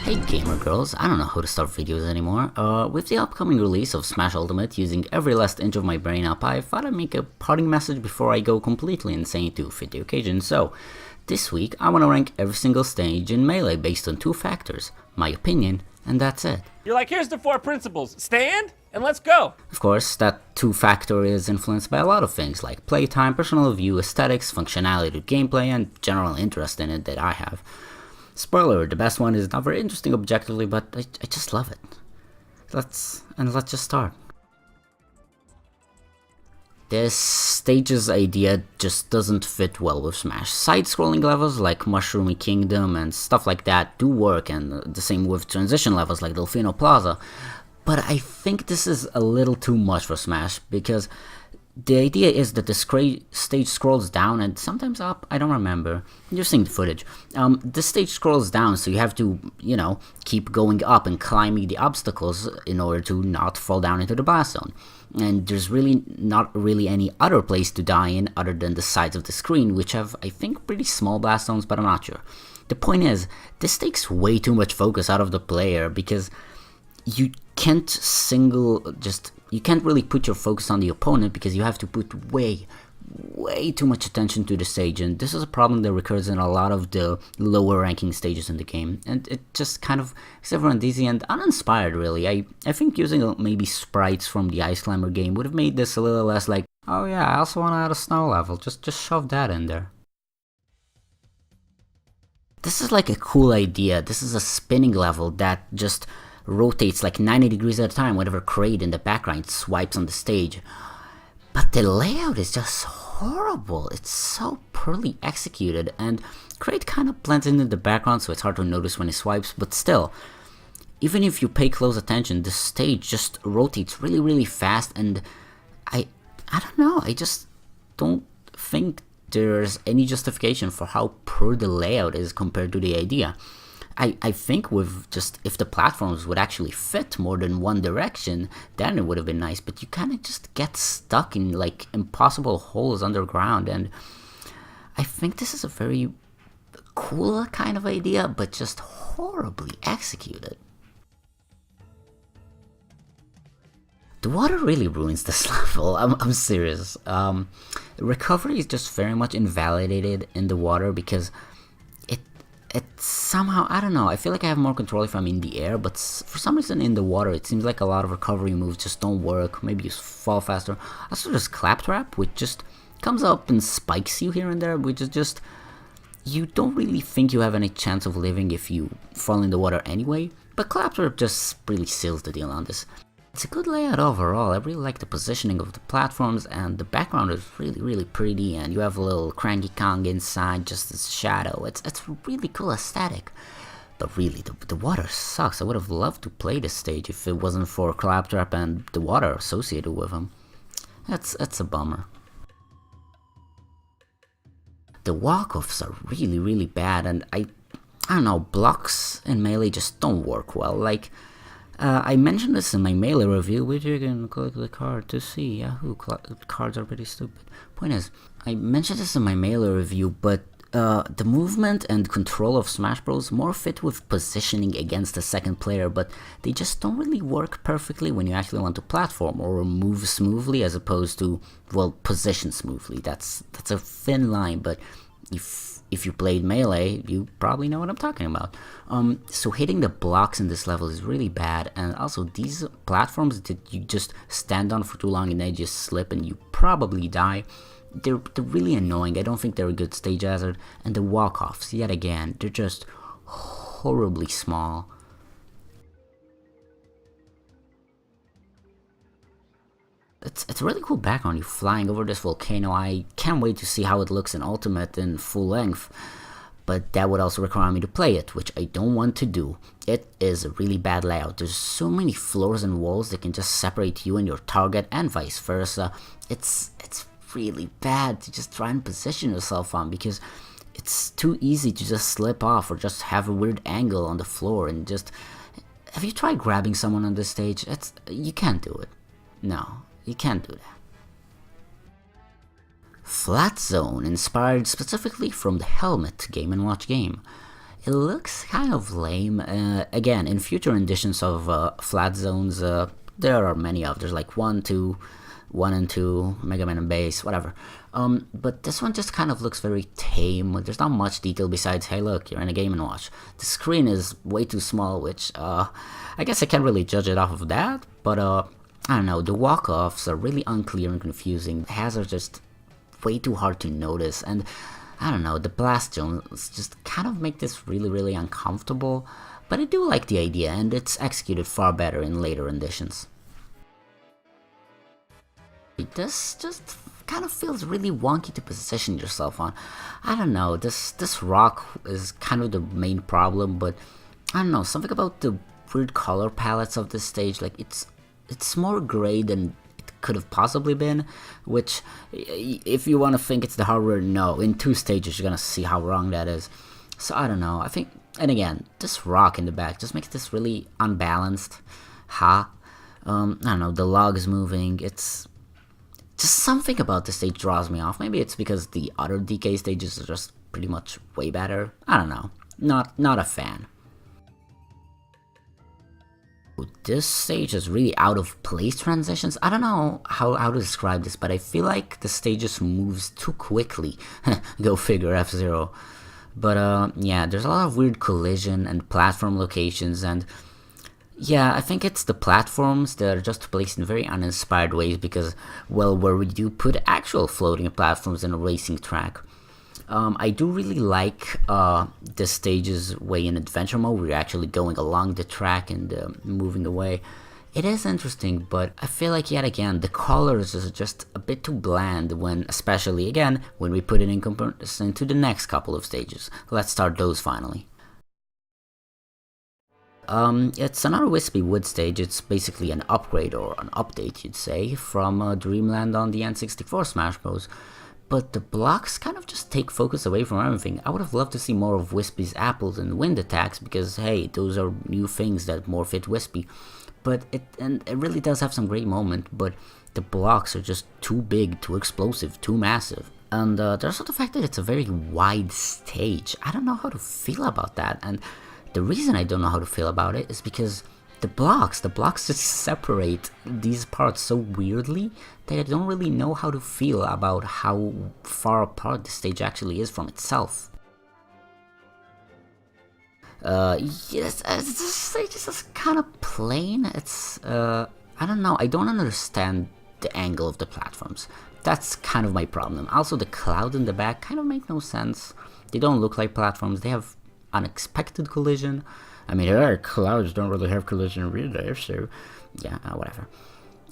Hey gamer girls, I don't know how to start videos anymore. With the upcoming release of Smash Ultimate, using every last inch of my brain up, I thought I'd make a parting message before I go completely insane to fit the occasion. So, this week I want to rank every single stage in Melee based on two factors, my opinion, and that's it. You're like, here's the 4 principles. Stand, and let's go. Of course, that two factor is influenced by a lot of things like playtime, personal view, aesthetics, functionality, gameplay, and general interest in it that I have. Spoiler, the best one is not very interesting objectively, but I just love it. Let's just start. This stage's idea just doesn't fit well with Smash. Side-scrolling levels like Mushroomy Kingdom and stuff like that do work, and the same with transition levels like Delfino Plaza, but I think this is a little too much for Smash, because the idea is that the stage scrolls down and sometimes up, I don't remember, you're seeing the footage. The stage scrolls down, so you have to, keep going up and climbing the obstacles in order to not fall down into the blast zone. And there's really not really any other place to die in other than the sides of the screen, which have, I think, pretty small blast zones, but I'm not sure. The point is, this takes way too much focus out of the player, because you can't you can't really put your focus on the opponent because you have to put way too much attention to the stage, and this is a problem that recurs in a lot of the lower ranking stages in the game, and it just kind of makes everyone dizzy and uninspired really. I think using maybe sprites from the Ice Climber game would have made this a little less like, oh yeah, I also want to add a snow level, just shove that in there. This is like a cool idea. This is a spinning level that just rotates like 90 degrees at a time whenever Kraid in the background swipes on the stage. But the layout is just horrible. It's so poorly executed, and Kraid kind of blends into the background, so it's hard to notice when he swipes, but still, even if you pay close attention, the stage just rotates really fast, and I don't know, I just don't think there's any justification for how poor the layout is compared to the idea. I think with just, if the platforms would actually fit more than one direction, then it would have been nice, but you kind of just get stuck in like impossible holes underground, and I think this is a very cool kind of idea, but just horribly executed. The water really ruins this level, I'm serious. Recovery is just very much invalidated in the water because it's somehow, I don't know, I feel like I have more control if I'm in the air, but for some reason in the water it seems like a lot of recovery moves just don't work. Maybe you fall faster. Also there's Claptrap, which just comes up and spikes you here and there, which is just, you don't really think you have any chance of living if you fall in the water anyway, but Claptrap just really seals the deal on this. It's a good layout overall. I really like the positioning of the platforms, and the background is really pretty, and you have a little Cranky Kong inside just as shadow. It's a really cool aesthetic. But really, the water sucks. I would have loved to play this stage if it wasn't for Claptrap and the water associated with him. That's a bummer. The walk-offs are really bad, and I don't know, blocks in Melee just don't work well. Like, I mentioned this in my Melee review, which you can click the card to see. Yahoo, cards are pretty stupid. Point is, I mentioned this in my Melee review, but the movement and control of Smash Bros. More fit with positioning against the second player, but they just don't really work perfectly when you actually want to platform or move smoothly as opposed to, well, position smoothly. That's a thin line, but if you played Melee, you probably know what I'm talking about. So hitting the blocks in this level is really bad, and also these platforms that you just stand on for too long and they just slip and you probably die, they're really annoying. I don't think they're a good stage hazard, and the walk-offs, yet again, they're just horribly small. It's a really cool background, you flying over this volcano. I can't wait to see how it looks in Ultimate in full length, but that would also require me to play it, which I don't want to do. It is a really bad layout. There's so many floors and walls that can just separate you and your target and vice versa. It's really bad to just try and position yourself on, because it's too easy to just slip off or just have a weird angle on the floor and just... Have you tried grabbing someone on this stage? You can't do it. No. You can't do that. Flat Zone, inspired specifically from the Helmet Game & Watch game. it looks kind of lame. Again, in future editions of Flat Zones, there are many of. There's like 1, 2, 1 and 2, Mega Man and Bass, whatever. But this one just kind of looks very tame. There's not much detail besides, hey look, you're in a Game & Watch. The screen is way too small, which I guess I can't really judge it off of that, but I don't know, the walk-offs are really unclear and confusing. The hazards are just way too hard to notice, and I don't know, the blast zones just kind of make this really uncomfortable, but I do like the idea, and it's executed far better in later editions. This just kind of feels really wonky to position yourself on. I don't know, this rock is kind of the main problem, but I don't know, something about the weird color palettes of this stage, like it's more gray than it could have possibly been, which if you want to think it's the hardware, no, in 2 stages you're gonna see how wrong that is. So I don't know, I think, and again, this rock in the back just makes this really unbalanced. I don't know, the log is moving, it's just something about this stage draws me off. Maybe it's because the other DK stages are just pretty much way better. I don't know. Not a fan. This stage is really out of place transitions. I don't know how to describe this, but I feel like the stage just moves too quickly. Go figure, F-Zero. But yeah, there's a lot of weird collision and platform locations, and yeah, I think it's the platforms that are just placed in very uninspired ways because, well, where would you put actual floating platforms in a racing track? I do really like the stage's way in adventure mode where you're actually going along the track and moving away. It is interesting, but I feel like yet again the colors is just a bit too bland when, especially again, when we put it in comparison to the next couple of stages. Let's start those finally. It's another Wispy Wood stage. It's basically an upgrade or an update, you'd say, from Dreamland on the N64 Smash Bros. But the blocks kind of just take focus away from everything. I would have loved to see more of Wispy's apples and wind attacks because, hey, those are new things that more fit Wispy. But it really does have some great moments, but the blocks are just too big, too explosive, too massive. And there's also the fact that it's a very wide stage. I don't know how to feel about that, and the reason I don't know how to feel about it is because the blocks just separate these parts so weirdly that I don't really know how to feel about how far apart the stage actually is from itself. Yes, this stage is just kind of plain. It's, I don't know, I don't understand the angle of the platforms. That's kind of my problem. Also, the clouds in the back kind of make no sense. They don't look like platforms, they have unexpected collision. I mean, clouds don't really have collision in real life, so yeah, whatever.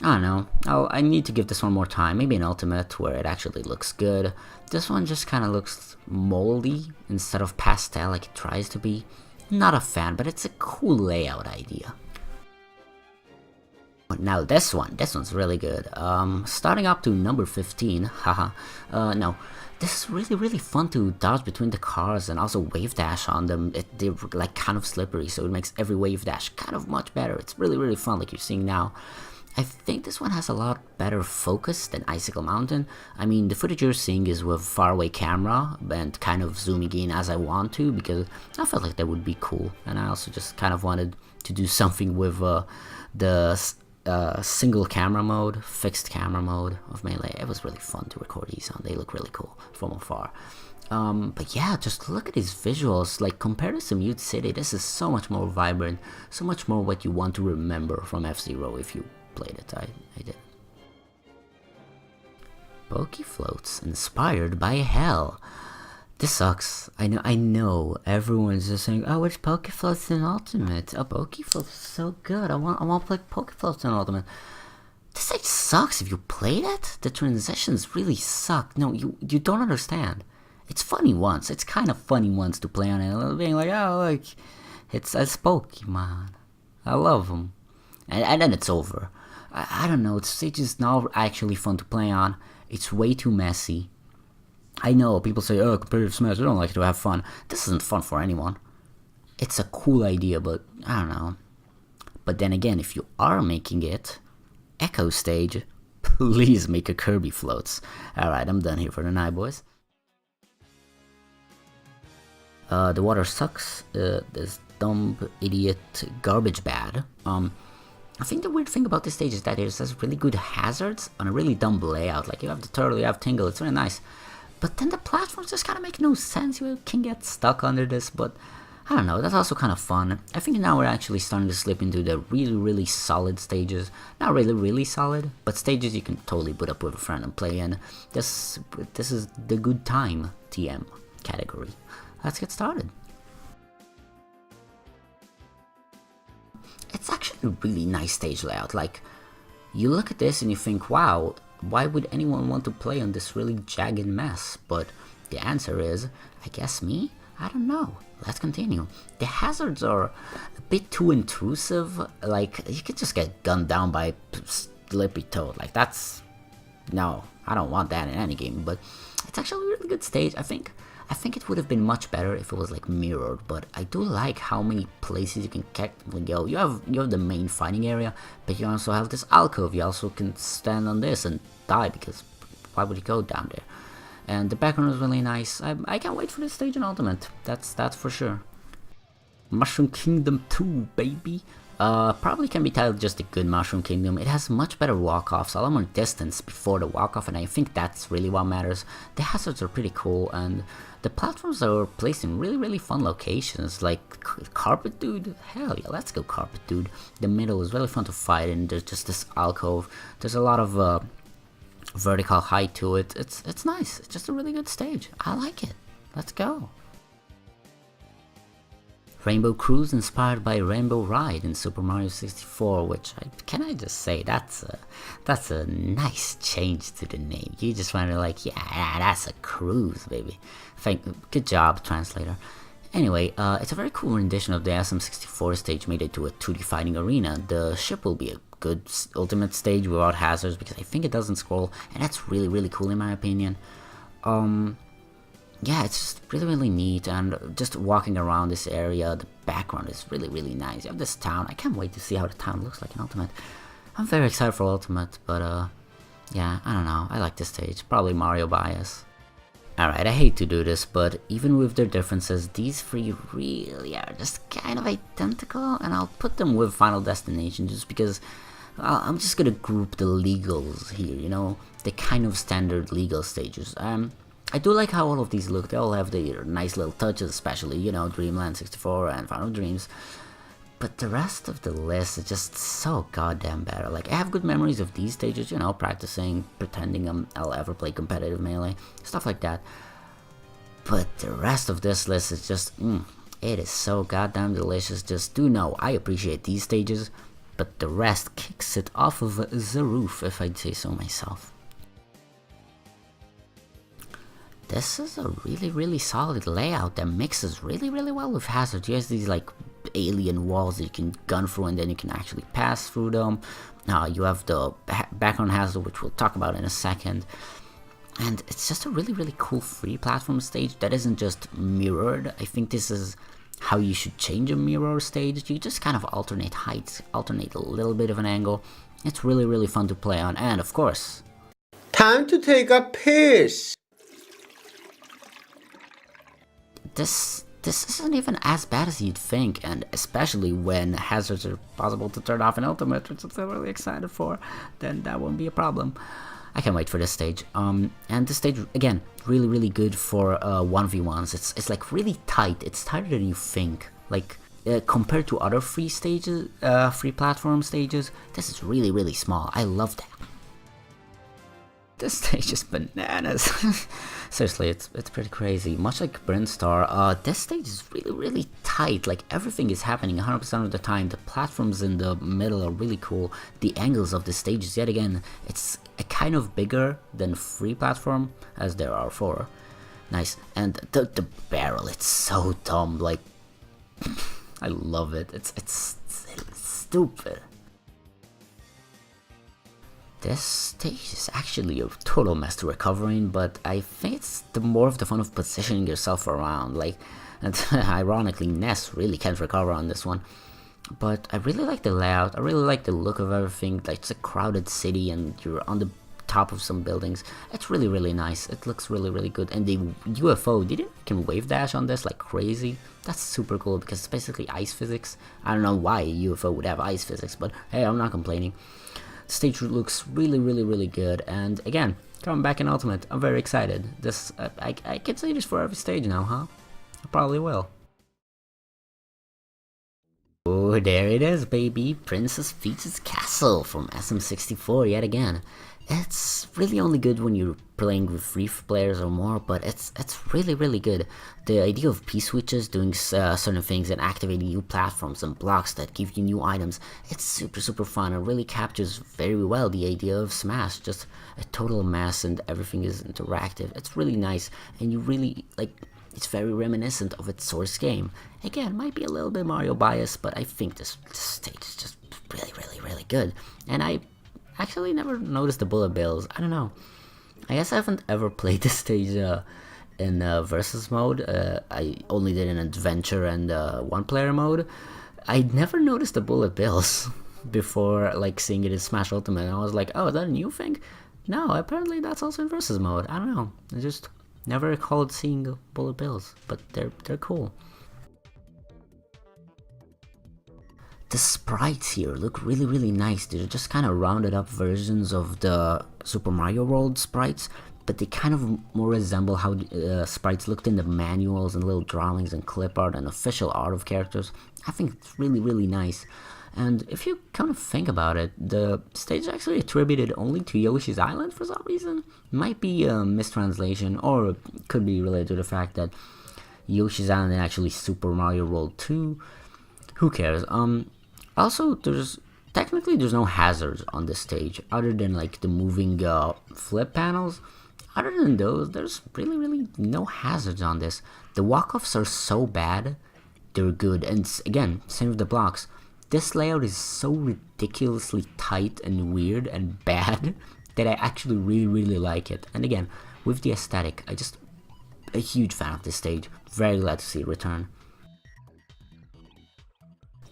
I don't know. I need to give this one more time. Maybe an Ultimate where it actually looks good. This one just kind of looks moldy instead of pastel like it tries to be. Not a fan, but it's a cool layout idea. Now this one's really good. Starting up to number 15, haha. No. This is really fun to dodge between the cars and also wave dash on them. They're like kind of slippery, so it makes every wave dash kind of much better. It's really fun like you're seeing now. I think this one has a lot better focus than Icicle Mountain. I mean, the footage you're seeing is with faraway camera and kind of zooming in as I want to because I felt like that would be cool. And I also just kind of wanted to do something with the single camera mode, fixed camera mode of Melee. It was really fun to record these on. They look really cool from afar. But yeah, just look at these visuals. Like, compared to Mute City, this is so much more vibrant, so much more what you want to remember from F-Zero if you played it. I did. Pokey Floats inspired by hell. This sucks. I know. Everyone's just saying, "Oh, which Poke Floats in Ultimate? Oh, Poke Floats is so good. I want to play Poke Floats in Ultimate." This like sucks. If you played it, the transitions really suck. No, you don't understand. It's funny once. It's kind of funny once to play on it, being like, "Oh, like it's Pokemon. I love them," and then it's over. I don't know. It's just not actually fun to play on. It's way too messy. I know, people say, "Oh, competitive Smash, I don't like to have fun." This isn't fun for anyone. It's a cool idea, but I don't know. But then again, if you are making it, Echo Stage, please make a Kirby Floats. Alright, I'm done here for the night, boys. The water sucks. This dumb idiot garbage bad. I think the weird thing about this stage is that it has really good hazards on a really dumb layout. Like you have the turtle, you have Tingle, it's really nice. But then the platforms just kind of make no sense. You can get stuck under this, but I don't know, that's also kind of fun. I think now we're actually starting to slip into the really solid stages. Not really solid, but stages you can totally put up with a friend and play in. This is the good time TM category. Let's get started. It's actually a really nice stage layout. Like, you look at this and you think, wow, why would anyone want to play on this really jagged mess? But the answer is, I guess me? I don't know. Let's continue. The hazards are a bit too intrusive. Like, you could just get gunned down by Slippy Toad. Like, that's... No, I don't want that in any game. But it's actually a really good stage. I think it would have been much better if it was like mirrored, but I do like how many places you can technically go. You have the main fighting area, but you also have this alcove. You also can stand on this and die, because why would you go down there? And the background is really nice. I can't wait for this stage in Ultimate. That's for sure. Mushroom Kingdom 2, baby. Probably can be titled just a good Mushroom Kingdom. It has much better walk-offs, a lot more distance before the walk-off, and I think that's really what matters. The hazards are pretty cool, and the platforms are placed in really fun locations, like Carpet Dude. Hell yeah, let's go Carpet Dude. The middle is really fun to fight in. There's just this alcove. There's a lot of vertical height to it. It's nice. It's just a really good stage. I like it. Let's go. Rainbow Cruise, inspired by Rainbow Ride in Super Mario 64, which can I just say, that's a nice change to the name. You just want to like, yeah, that's a cruise, baby. Good job, translator. Anyway, it's a very cool rendition of the SM64 stage made into a 2D fighting arena. The ship will be a good ultimate stage without hazards, because I think it doesn't scroll, and that's really cool in my opinion. Yeah, it's just really neat, and just walking around this area, the background is really nice. You have this town. I can't wait to see how the town looks like in Ultimate. I'm very excited for Ultimate, but yeah, I don't know. I like this stage. Probably Mario bias. Alright, I hate to do this, but even with their differences, these three really are just kind of identical, and I'll put them with Final Destination just because I'm just gonna group the legals here, you know? The kind of standard legal stages. I do like how all of these look. They all have their nice little touches, especially, you know, Dreamland 64 and Final Dreams. But the rest of the list is just so goddamn better. Like, I have good memories of these stages, you know, practicing, pretending I'll ever play competitive Melee, stuff like that. But the rest of this list is just, it is so goddamn delicious. Just do know, I appreciate these stages, but the rest kicks it off of the roof, if I'd say so myself. This is a really solid layout that mixes really well with hazards. You have these like alien walls that you can gun through, and then you can actually pass through them. You have the background hazard, which we'll talk about in a second. And it's just a really cool free platform stage that isn't just mirrored. I think this is how you should change a mirror stage. You just kind of alternate heights, alternate a little bit of an angle. It's really fun to play on, and of course, time to take a piss. This isn't even as bad as you'd think, and especially when hazards are possible to turn off in Ultimate, which I'm still really excited for, then that won't be a problem. I can't wait for this stage. And this stage, again, really good for 1v1s. It's like really tight. It's tighter than you think. Like, compared to other free stages, free platform stages, this is really small. I love that. This stage is bananas. Seriously, it's pretty crazy. Much like Brinstar, this stage is really tight. Like, everything is happening 100% of the time. The platforms in the middle are really cool. The angles of the stages, yet again, it's a kind of bigger than free platform, as there are 4. Nice. And the barrel, it's so dumb. Like, I love it. It's stupid. This stage is actually a total mess to recover in, but I think it's more of the fun of positioning yourself around. Like, and ironically, Ness really can't recover on this one. But I really like the layout. I really like the look of everything. Like, it's a crowded city, and you're on the top of some buildings. It's really, really nice. It looks really, really good. And the UFO, you can wave dash on this like crazy. That's super cool because it's basically ice physics. I don't know why a UFO would have ice physics, but hey, I'm not complaining. The stage looks really, really, really good. And again, coming back in Ultimate, I'm very excited. This I can say this for every stage now, huh? I probably will. Oh, there it is, baby. Princess Peach's Castle from SM64 yet again. It's really only good when you're playing with 3 players or more, but it's really, really good. The idea of P-switches, doing certain things and activating new platforms and blocks that give you new items, it's super, super fun. It really captures very well the idea of Smash, just a total mess and everything is interactive. It's really nice, and you really, like, it's very reminiscent of its source game. Again, might be a little bit Mario biased, but I think this stage is just really, really, really good. And I actually never noticed the bullet bills. I don't know. I guess I haven't ever played this stage in versus mode. I only did an adventure and 1-player mode. I never noticed the bullet bills before like seeing it in Smash Ultimate. And I was like, oh, is that a new thing? No, apparently that's also in versus mode. I don't know. I just never recalled seeing bullet bills, but they're cool. The sprites here look really, really nice. They're just kind of rounded up versions of the Super Mario World sprites, but they kind of more resemble how sprites looked in the manuals and little drawings and clip art and official art of characters. I think it's really, really nice. And if you kind of think about it, the stage is actually attributed only to Yoshi's Island for some reason. Might be a mistranslation, or it could be related to the fact that Yoshi's Island is actually Super Mario World 2. Who cares? Also, there's no hazards on this stage, other than like the moving flip panels. Other than those, there's really, really no hazards on this. The walk-offs are so bad, they're good. And again, same with the blocks. This layout is so ridiculously tight and weird and bad that I actually really, really like it. And again, with the aesthetic, a huge fan of this stage. Very glad to see it return.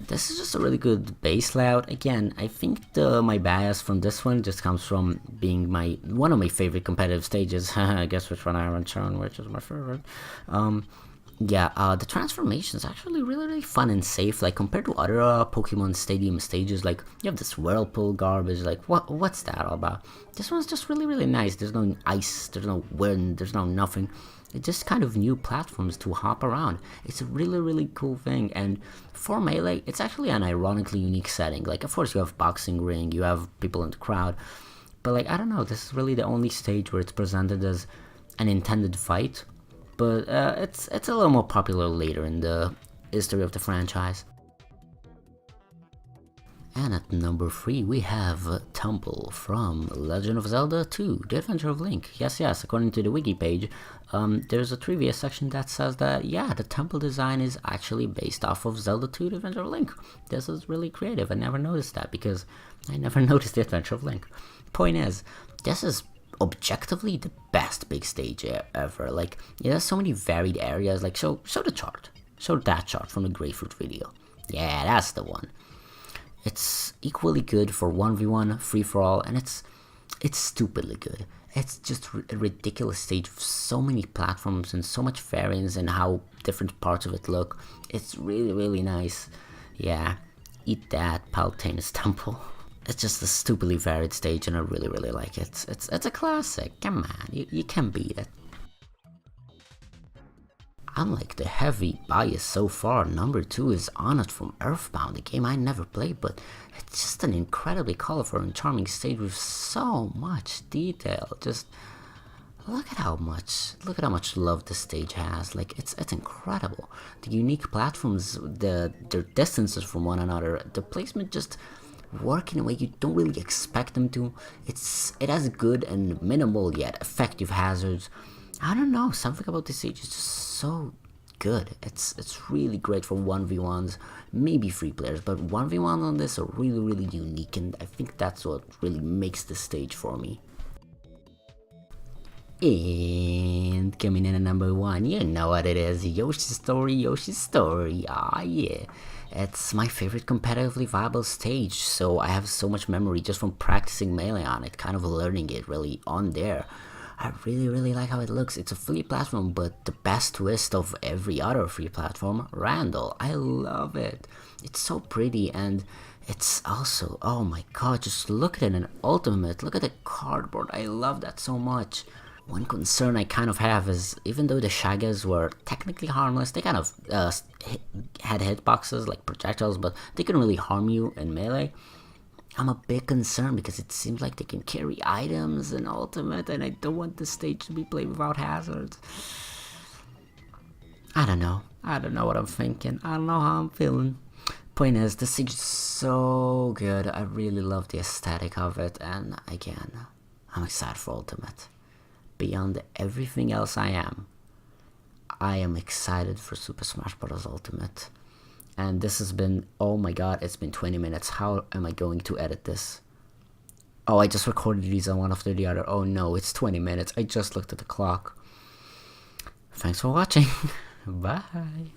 This is just a really good base layout. Again, I think my bias from this one just comes from being one of my favorite competitive stages. I guess which one I haven't shown, which is my favorite. The transformation is actually really, really fun and safe. Like compared to other Pokemon Stadium stages, like you have this whirlpool garbage. Like what's that all about? This one's just really, really nice. There's no ice, there's no wind, there's no nothing. It's just kind of new platforms to hop around. It's a really, really cool thing. And for Melee, it's actually an ironically unique setting. Like, of course, you have boxing ring, you have people in the crowd. But, like, I don't know, this is really the only stage where it's presented as an intended fight. But it's a little more popular later in the history of the franchise. And at number 3, we have Temple from Legend of Zelda 2, The Adventure of Link. Yes, according to the wiki page, there's a trivia section that says that, yeah, the temple design is actually based off of Zelda 2, The Adventure of Link. This is really creative. I never noticed that because I never noticed The Adventure of Link. Point is, this is objectively the best big stage ever. Like, it has so many varied areas. Like, show the chart. Show that chart from the Grapefruit video. Yeah, that's the one. It's equally good for 1v1, free-for-all, and it's stupidly good. It's just a ridiculous stage with so many platforms and so much variance and how different parts of it look. It's really, really nice. Yeah, eat that, Palutane's Temple. It's just a stupidly varied stage and I really, really like it. It's a classic, come on, you can't beat it. Unlike the heavy bias so far, number 2 is Honored from Earthbound, a game I never played, but it's just an incredibly colorful and charming stage with so much detail. Just look at how much love this stage has. Like it's incredible. The unique platforms, their distances from one another, the placement just work in a way you don't really expect them to. It has good and minimal yet effective hazards. I don't know, something about this stage is just so good. It's really great for 1v1s, maybe 3 players, but 1v1s on this are really, really unique, and I think that's what really makes this stage for me. And coming in at number 1, you know what it is, Yoshi's Story, Yoshi's Story. Ah, yeah. It's my favorite competitively viable stage, so I have so much memory just from practicing Melee on it, kind of learning it really on there. I really like how it looks. It's a free platform, but the best twist of every other free platform, Randall. I love it. It's so pretty, and it's also, oh my god, just look at it in Ultimate. Look at the cardboard. I love that so much. One concern I kind of have is, even though the Shagas were technically harmless, they kind of had hitboxes like projectiles, but they can really harm you in Melee. I'm a bit concerned because it seems like they can carry items in Ultimate, and I don't want the stage to be played without hazards. I don't know what I'm thinking. I don't know how I'm feeling. Point is, the stage is so good. I really love the aesthetic of it, and again, I'm excited for Ultimate. Beyond everything else I am excited for Super Smash Bros. Ultimate. And this has been, oh my god, it's been 20 minutes. How am I going to edit this? Oh, I just recorded these on one after the other. Oh no, it's 20 minutes. I just looked at the clock. Thanks for watching. Bye.